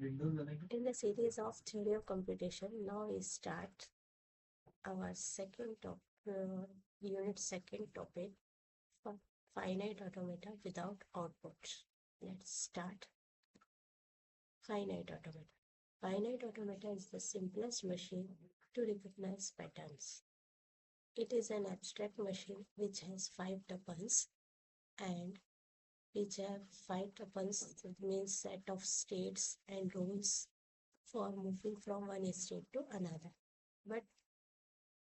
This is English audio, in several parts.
In the series of theory of computation, now we start our unit second topic for finite automata without outputs. Let's start. Finite automata. Finite automata is the simplest machine to recognize patterns. It is an abstract machine which has 5 tuples and which have 5 tuples, that means set of states and rules for moving from one state to another. But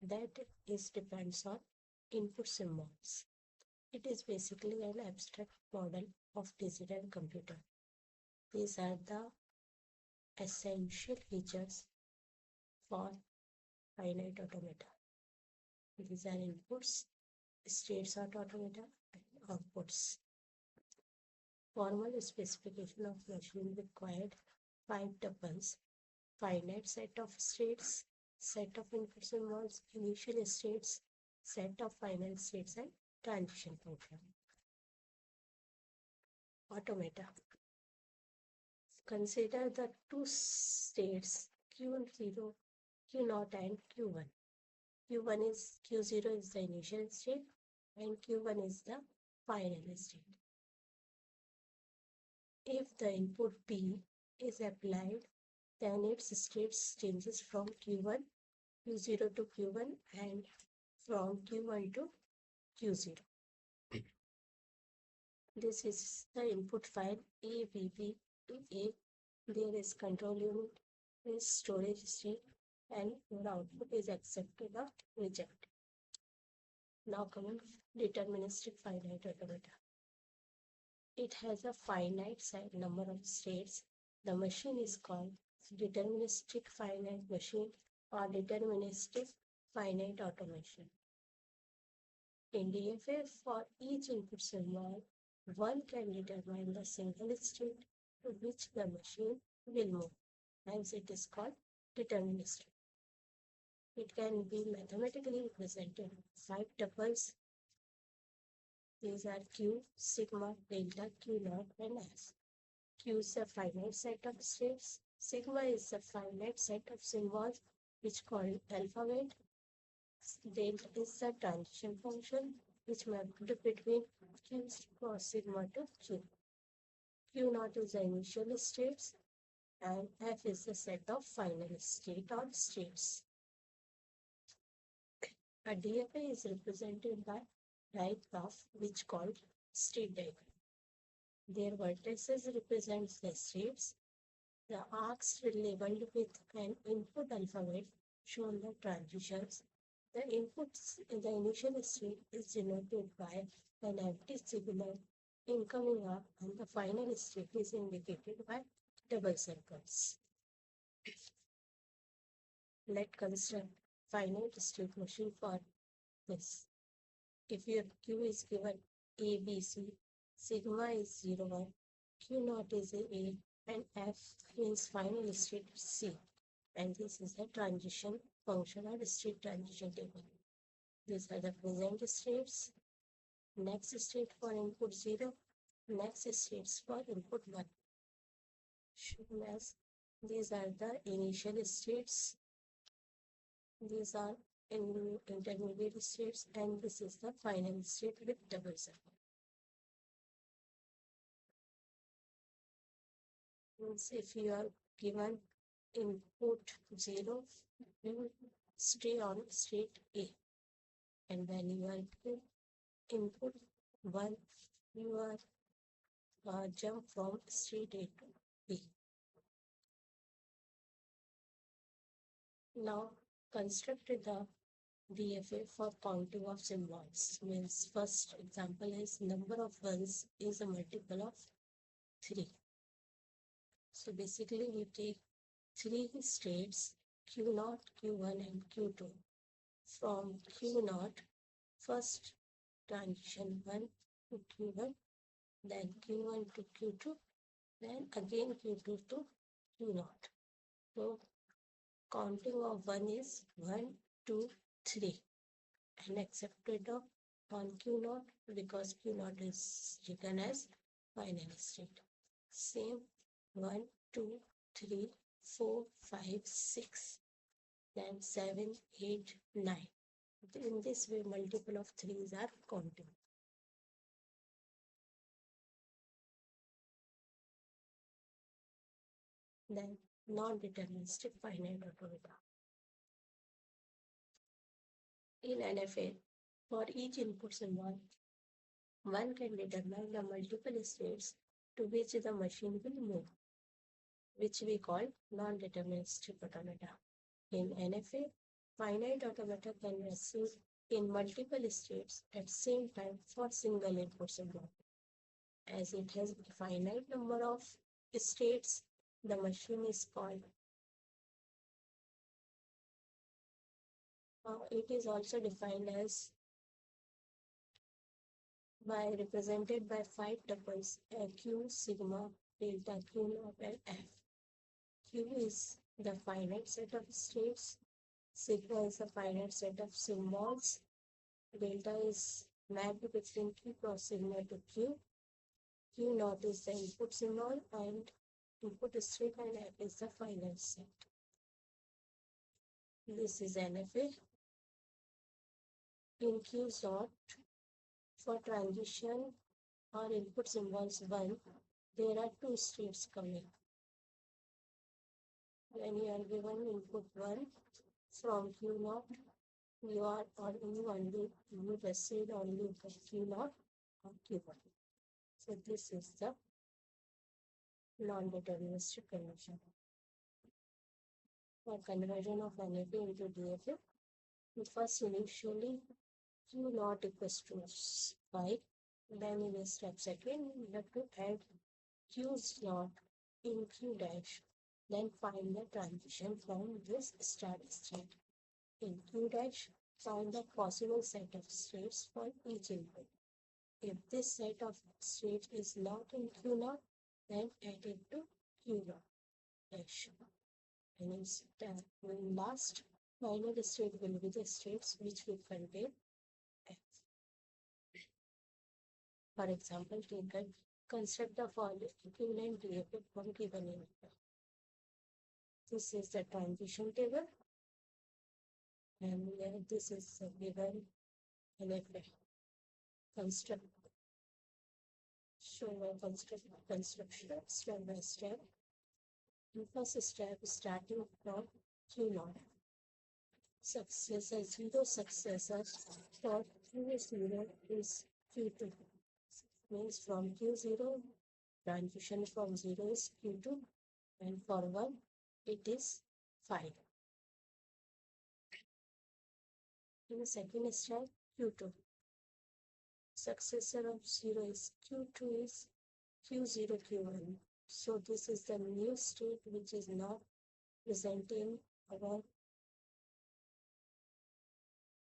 that is depends on input symbols. It is basically an abstract model of digital computer. These are the essential features for finite automata. These are inputs, states of automata, and outputs. Formal specification of machine required 5 tuples, finite set of states, set of input symbols, initial states, set of final states, and transition function. Automata. Consider the two states Q0, Q0 and Q1. Q0 is the initial state and Q1 is the final state. If the input P is applied, then its state changes from Q0 to Q1 and from Q1 to Q0. This is the input file ABB to A. There is control unit, is storage state, and your output is accepted or rejected. Now coming deterministic finite automata. It has a finite number of states. The machine is called deterministic finite machine or deterministic finite automation. In DFA, for each input symbol, one can determine the single state to which the machine will move, hence it is called deterministic. It can be mathematically represented 5 tuples. These are Q, sigma, delta, Q0, and S. Q is a finite set of states. Sigma is a finite set of symbols which called alphabet. Delta is a transition function which mapped between Q cross sigma to Q. Q0 is the initial states and F is the set of final state or states. A DFA is represented by right graph which called state diagram. Their vertices represents the states. The arcs labeled with an input alphabet show the transitions. The initial state is denoted by an empty signal incoming arc and the final state is indicated by double circles. Let's construct finite state machine for this. If your Q is given A, B, C, sigma is 0, 1, Q0 is A, and F means final state C. And this is the transition function or state transition table. These are the present states, next state for input 0, next states for input 1. Shown as these are the initial states, these are intermediate states, and this is the final state with double circle. Means if you are given input 0, you will stay on state A. And when you are given input 1, you are jump from state A to B. Now constructed the DFA for counting of symbols. Means first example is number of ones is a multiple of 3. So basically we take 3 states Q0, Q1 and Q2. From Q0, first transition 1 to Q1, then Q1 to Q2, then again Q2 to Q0. So counting of 1 is 1, 2, 3 and accepted on Q0 because Q0 is written as final state. Same 1, 2, 3, 4, 5, 6, then 7, 8, 9. In this way, multiple of 3s are counted. Then non-deterministic finite automata. In NFA, for each input symbol, one can determine the multiple states to which the machine will move, which we call non-deterministic automata. In NFA, finite automata can receive in multiple states at same time for single input symbol. As it has a finite number of states, the machine is called. It is also defined as by represented by 5 tuples Q, sigma, delta, Q naught, and F. Q is the finite set of states, sigma is a finite set of symbols, delta is mapped between Q cross sigma to Q, Q naught is the input symbol, and input state, and F is the finite set. This is NFA. In Q naught, for transition or input symbols 1, there are 2 states coming. When you are given input 1 from Q naught, you are only you receive only Q naught or Q1. So this is the non-deterministic conversion. For conversion of NFA into DFA, we first initially Q naught equals to 5. Then in step second, we have to add Q naught in Q dash. Then find the transition from this start state. In Q dash, find the possible set of states for each input. If this set of states is not in Q naught, then add it to Q naught dash. And in last final state will be the states which will contain F. For example, take a construct the following equivalent DFA from given input. This is the transition table, and this is the given NFA. Construction construction step by step. The first step is starting from Q naught. Successor, zero successor for Q0 is Q2. Means from Q0, transition from 0 is Q2, and for 1, it is 5. In the second step, Q2. Successor of 0 is Q2 is Q0, Q1. So this is the new state which is not present in our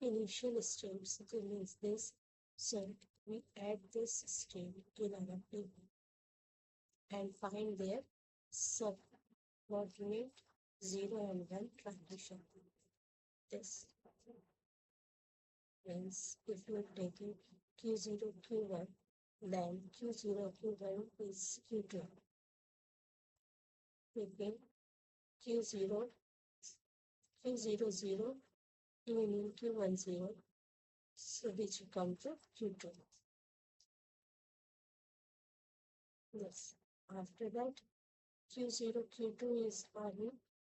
initial states. It means this, so we add this state in our table and find their subordinate 0 and 1 transition. This means if you take it Q0, Q1, then Q0, Q1 is Q2. Taking Q0, Q0, 0, meaning Q1, 0, so which will come to Q2. Yes, after that, Q0, Q2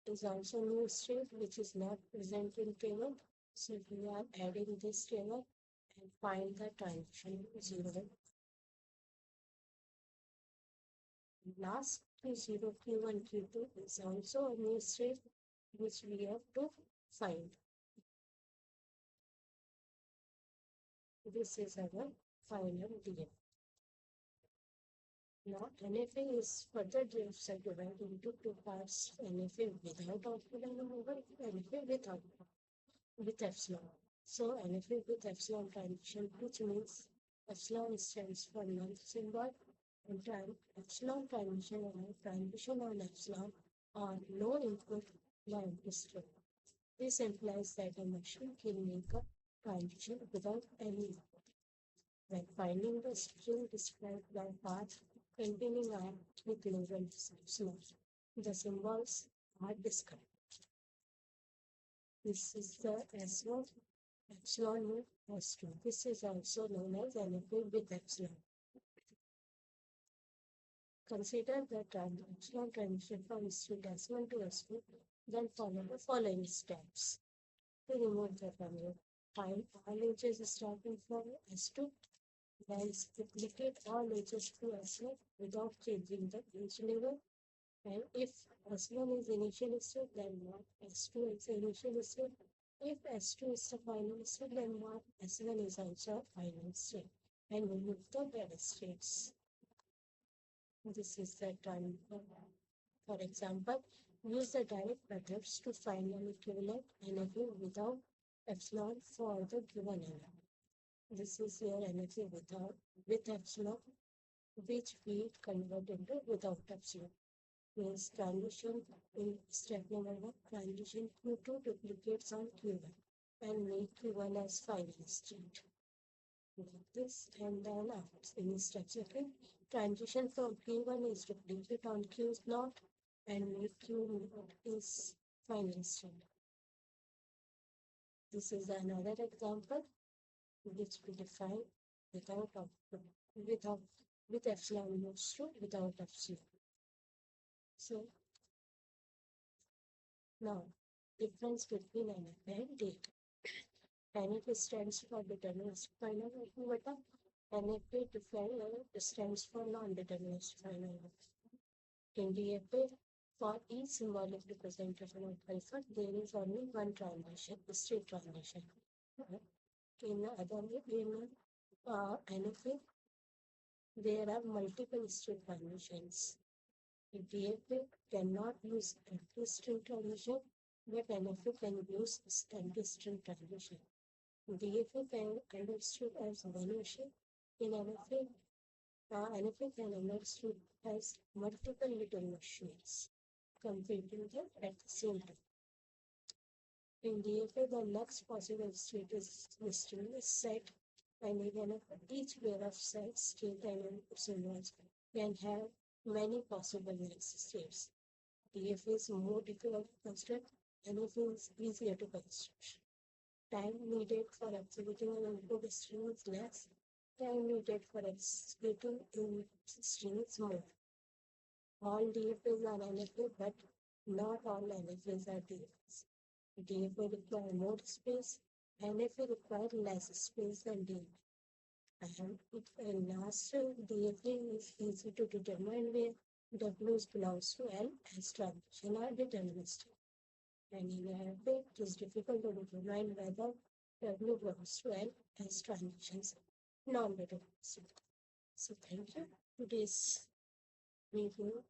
is also new state which is not present in table. So we are adding this table and find the transition 0. Last Q0, Q1, Q2 is also a new state which we have to find. This is our final DFA. Now NFA is further subdivided into 2 parts: NFA without output and NFA with output with epsilon. So NFA with epsilon transition, which means epsilon stands for null symbol, and epsilon transition and transition on epsilon are no input, no output state. This implies that a machine can make a transition without any input. When finding the string described by path containing R with label epsilon. The symbols are described. This is the S1, epsilon S2. This is also known as NFA with epsilon. Consider the epsilon transition from S2 S1 to S2, then follow the following steps. To remove the value, find all edges starting from S2, then duplicate all edges to S1 without changing the edge level. And if S1 is initial state, then mark S2 is initial state. If S2 is the final state, then mark S1 is also final state. And remove the dead states. This is the time. For example, use the direct methods to find an equivalent energy without epsilon for the given energy. This is your energy with epsilon, which we convert into without epsilon. Means transition in step number 1, transition Q2 duplicates on Q1 and make Q1 as final state. Like this, and then after in step 2, transition from Q1 is duplicate on Q0 and make Q0 is final state. This is another example which we define without output, with epsilon moves to without epsilon. So now difference between NF and DF. NF stands for deterministic final automata. NFA stands for non-deterministic final automata. In DFA, for each symbolic representation of alpha, there is only one transition, state transition. In other in NFA, there are multiple state transitions. DFA cannot use anti-string transition, but NFA can use anti-string transition. DFA can understood as one machine. In NFA, NFA can understood as multiple little machines computing them at the same time. In DFA, the next possible state is mysterious set, and even if each pair of sets, state and symbols can have many possible next states. DFA is more difficult to construct, and it is easier to construct. Time needed for executing an input string is less. Time needed for executing in string is more. All DFAs are NFA, but not all NFAs are DFAs. DFA require more space, NFA require less space than DFA. And last, DFA is easy to determine where W belongs to L as transition are deterministic. And in NFA, it is difficult to determine whether W belongs to L as transitions non-deterministic. So thank you. Today's review